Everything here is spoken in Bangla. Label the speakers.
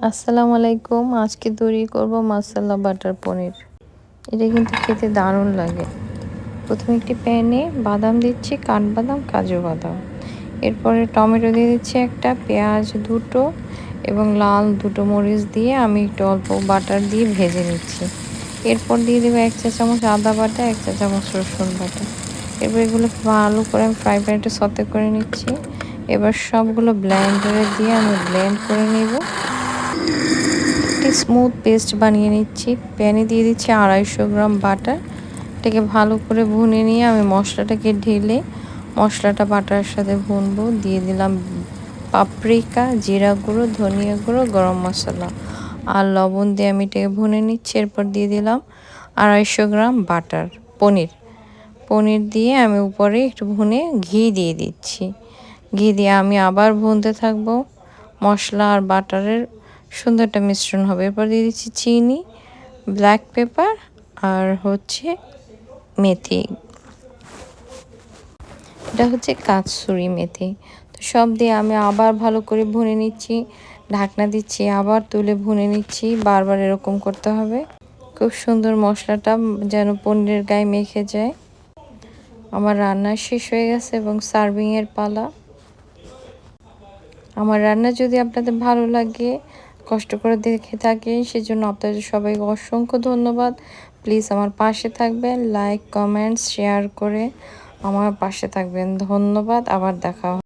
Speaker 1: আসসালামু আলাইকুম। আজকে তৈরি করব মাসালা বাটার পনির। এটা কিন্তু খেতে দারুণ লাগে। প্রথমে একটি প্যানে বাদাম দিচ্ছি, কাঠবাদাম, কাজু বাদাম। এরপরে টমেটো দিয়ে দিচ্ছি একটা, পেঁয়াজ দুটো এবং লাল দুটো মরিচ দিয়ে আমি একটু অল্প বাটার দিয়ে ভেজে নিচ্ছি। এরপর দিয়ে দেবো 1 চা চামচ আদা বাটা, 1 চা চামচ রসুন বাটা। এরপর এগুলো ভালো করে আমি ফ্রাই প্যানে সতে করে নিচ্ছি। এবার সবগুলো ব্লেন্ডারে দিয়ে আমি ব্লেন্ড করে নেব। একটি স্মুথ পেস্ট বানিয়ে নিচ্ছি। প্যানে দিয়ে দিচ্ছি 250 গ্রাম বাটার। এটাকে ভালো করে ভুনে নিয়ে আমি মশলাটাকে ঢেলে মশলাটা বাটার সাথে ভুনবো। দিয়ে দিলাম পাপরিকা, জিরা গুঁড়ো, ধনিয়া গুঁড়ো, গরম মশলা আর লবণ দিয়ে আমি এটাকে ভুনে নিচ্ছি। এরপর দিয়ে দিলাম 250 গ্রাম পনির দিয়ে আমি উপরে একটু ভুনে ঘি দিয়ে দিচ্ছি। ঘি দিয়ে আমি আবার ভুনতে থাকবো। মশলা আর বাটারের সুন্দর একটা মিশ্রণ হবে। এরপর দিয়ে দিচ্ছি চিনি, ব্ল্যাক পেপার আর মেথি। এটা হচ্ছে কাসুরি মেথি। তো সব দিয়ে আমি আবার ভালো করে ভুনে নিচ্ছি। ঢাকনা দিচ্ছি, আবার তুলে ভুনে নিচ্ছি। বারবার এরকম করতে হবে। খুব সুন্দর মশলাটা যেন পনিরের গায়ে মেখে যায়। আমার রান্না শেষ হয়ে গেছে এবং সার্ভিংয়ের পালা। আমার রান্না যদি আপনাদের ভালো লাগে, কষ্ট করে দেখে থাকেন, সেজন্য আপনাদের সবাইকে অসংখ্য ধন্যবাদ। প্লিজ আমার পাশে থাকবেন, লাইক, কমেন্টস, শেয়ার করে আমার পাশে থাকবেন। ধন্যবাদ। আবার দেখা হবে।